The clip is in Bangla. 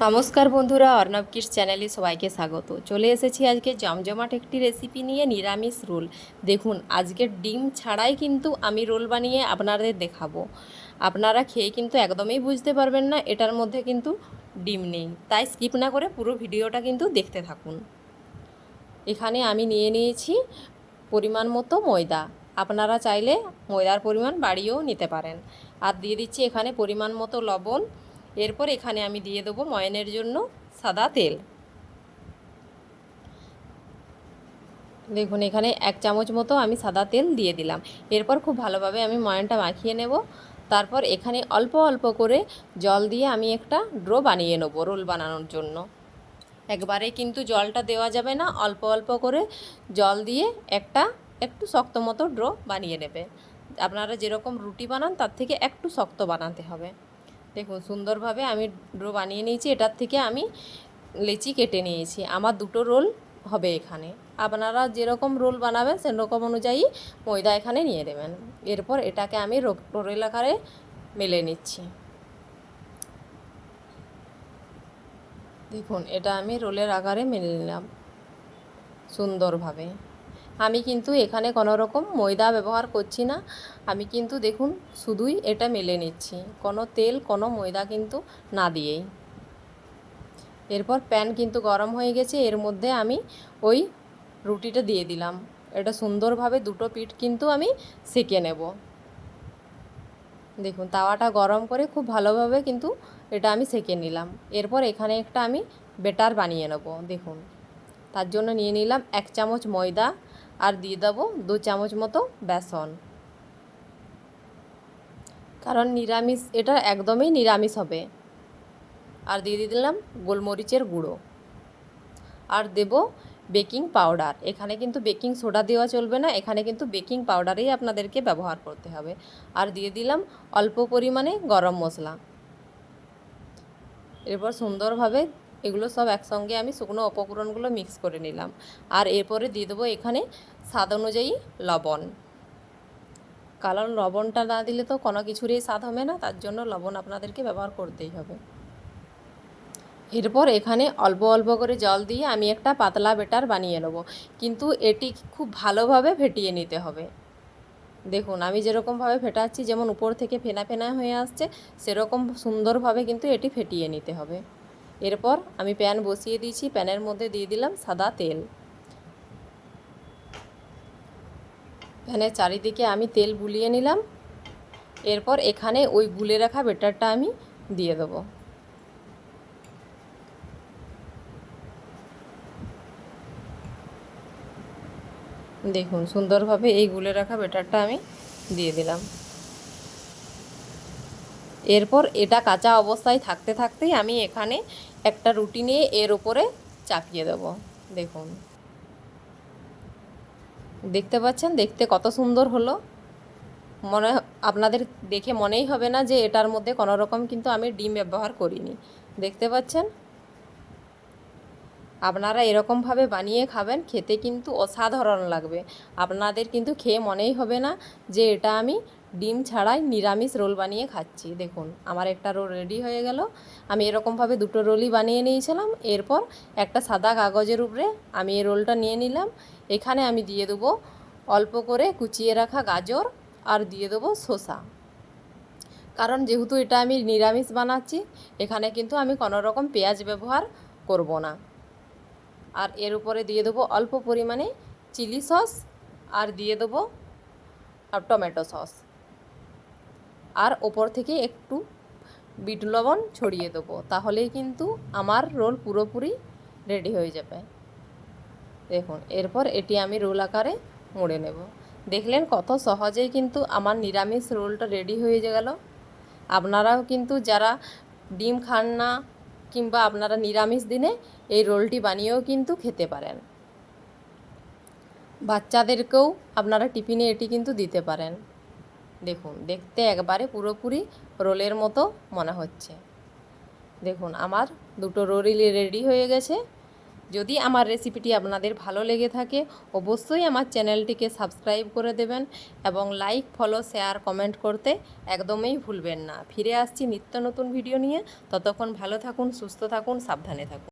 নমস্কার বন্ধুরা, অর্ণব কিডস চ্যানেলে সবাইকে স্বাগত। চলে এসেছি আজকে জমজমাট একটি রেসিপি নিয়ে, নিরামিষ রোল। দেখুন, আজকে ডিম ছাড়াই কিন্তু আমি রোল বানিয়ে আপনাদের দেখাবো। আপনারা খেয়ে কিন্তু একদমই বুঝতে পারবেন না এটার মধ্যে কিন্তু ডিম নেই, তাই স্কিপ না করে পুরো ভিডিওটা কিন্তু দেখতে থাকুন। এখানে আমি নিয়ে নিয়েছি পরিমাণ মতো ময়দা। আপনারা চাইলে ময়দার পরিমাণ বাড়িয়েও নিতে পারেন। আর দিয়ে দিচ্ছি এখানে পরিমাণ মতো লবণ। এরপর এখানে আমি দিয়ে দেবো ময়ানের জন্য সাদা তেল। দেখুন, এখানে 1 চামচ মতো আমি সাদা তেল দিয়ে দিলাম। এরপর খুব ভালোভাবে আমি ময়ানটা মাখিয়ে নেব। তারপর এখানে অল্প অল্প করে জল দিয়ে আমি একটা ডো বানিয়ে নেব রোল বানানোর জন্য। একবারে কিন্তু জলটা দেওয়া যাবে না, অল্প অল্প করে জল দিয়ে একটু শক্ত মতো ডো বানিয়ে নেবে। আপনারা যেরকম রুটি বানান তার থেকে একটু শক্ত বানাতে হবে। দেখুন, সুন্দরভাবে আমি ডো বানিয়ে নিয়েছি। এটার থেকে আমি লেচি কেটে নিয়েছি। আমার 2টো রোল হবে এখানে। আপনারা যেরকম রোল বানাবেন সেরকম অনুযায়ী ময়দা এখানে নিয়ে নেবেন। এরপর এটাকে আমি রোলের আকারে মেলে নিচ্ছি। দেখুন, এটা আমি রোলের আকারে মেলে নিলাম সুন্দরভাবে। আমি কিন্তু এখানে কোনো রকম ময়দা ব্যবহার করছি না। আমি কিন্তু দেখুন শুধুই এটা মেলে নিচ্ছি, কোনো তেল কোনো ময়দা কিন্তু না দিয়েই। এরপর প্যান কিন্তু গরম হয়ে গেছে, এর মধ্যে আমি ওই রুটিটা দিয়ে দিলাম। এটা সুন্দরভাবে 2টো পিঠ কিন্তু আমি সেঁকে নেব। দেখুন, তাওয়াটা গরম করে খুব ভালোভাবে কিন্তু এটা আমি সেঁকে নিলাম। এরপর এখানে একটা আমি ব্যাটার বানিয়ে নেব। দেখুন, তার জন্য নিয়ে নিলাম 1 চামচ ময়দা আর দিয়ে দেবো 2 চামচ মতো বেসন। কারণ নিরামিষ, এটা একদমই নিরামিষ হবে। আর দিয়ে দিলাম গোলমরিচের গুঁড়ো আর দেব বেকিং পাউডার। এখানে কিন্তু বেকিং সোডা দেওয়া চলবে না, এখানে কিন্তু বেকিং পাউডারই আপনাদেরকে ব্যবহার করতে হবে। আর দিয়ে দিলাম অল্প পরিমাণে গরম মশলা। এরপর সুন্দরভাবে এগুলো সব একসঙ্গে আমি শুকনো উপকরণগুলো মিক্স করে নিলাম। আর এরপরে দিয়ে দেবো এখানে স্বাদ অনুযায়ী লবণ। কারণ লবণটা না দিলে তো কোনো কিছুরই স্বাদ হবে না, তার জন্য লবণ আপনাদেরকে ব্যবহার করতেই হবে। এরপর এখানে অল্প অল্প করে জল দিয়ে আমি একটা পাতলা ব্যাটার বানিয়ে নেব, কিন্তু এটি খুব ভালোভাবে ফেটিয়ে নিতে হবে। দেখুন, আমি যেরকমভাবে ফেটাচ্ছি, যেমন উপর থেকে ফেনা ফেনা হয়ে আসছে, সেরকম সুন্দরভাবে কিন্তু এটি ফেটিয়ে নিতে হবে। এরপর আমি প্যান বসিয়ে দিয়েছি, প্যানের মধ্যে দিয়ে দিলাম সাদা তেল। প্যানের চারিদিকে আমি তেল বুলিয়ে নিলাম। এরপর এখানে ওই গুলে রাখা ব্যাটারটা আমি দিয়ে দেবো। দেখুন, সুন্দরভাবে এই গুলে রাখা ব্যাটারটা আমি দিয়ে দিলাম। এরপর এটা কাঁচা অবস্থায় থাকতে থাকতেই আমি এখানে একটা রুটি নিয়ে এর উপরে চাপিয়ে দেব। দেখুন, দেখতে পাচ্ছেন দেখতে কত সুন্দর হলো। আপনাদের দেখে মনেই হবে না যে এটার মধ্যে কোনো রকম কিন্তু আমি ডিম ব্যবহার করিনি। দেখতে পাচ্ছেন, আপনারা এরকমভাবে বানিয়ে খাবেন, খেতে কিন্তু অসাধারণ লাগবে। আপনাদের কিন্তু খেয়ে মনেই হবে না যে এটা আমি ডিম ছাড়াই নিরামিষ রোল বানিয়ে খাচ্ছি। দেখুন, আমার একটা রোল রেডি হয়ে গেল। আমি এরকমভাবে 2টো রোলই বানিয়ে নিয়েছিলাম। এরপর একটা সাদা কাগজের উপরে আমি এই রোলটা নিয়ে নিলাম। এখানে আমি দিয়ে দেবো অল্প করে কুচিয়ে রাখা গাজর আর দিয়ে দেবো শসা। কারণ যেহেতু এটা আমি নিরামিষ বানাচ্ছি, এখানে কিন্তু আমি কোনো রকম পেঁয়াজ ব্যবহার করব না। আর এর উপরে দিয়ে দেবো অল্প পরিমাণে চিলি সস আর দিয়ে দেবো টমেটো সস। আর ওপর থেকে একটু বিট লবণ ছড়িয়ে দেবো, তাহলেই কিন্তু আমার রোল পুরোপুরি রেডি হয়ে যাবে। দেখুন, এরপর এটি আমি রোল আকারে মুড়ে নেব। দেখলেন কত সহজেই কিন্তু আমার নিরামিষ রোলটা রেডি হয়ে গেল। আপনারাও কিন্তু যারা ডিম খান না কিংবা আপনারা নিরামিষ দিনে এই রোলটি বানিয়েও কিন্তু খেতে পারেন। বাচ্চাদেরকেও আপনারা টিফিনে এটি কিন্তু দিতে পারেন। দেখুন, দেখতে একবারে পুরোপুরি রোলের মতো মনে হচ্ছে। দেখুন, আমার 2টো রোলই রেডি হয়ে গেছে। যদি আমার রেসিপিটি আপনাদের ভালো লেগে থাকে অবশ্যই আমার চ্যানেলটিকে সাবস্ক্রাইব করে দেবেন এবং লাইক, ফলো, শেয়ার, কমেন্ট করতে একদমই ভুলবেন না। ফিরে আসছি নিত্য নতুন ভিডিও নিয়ে। ততক্ষণ ভালো থাকুন, সুস্থ থাকুন, সাবধানে থাকুন।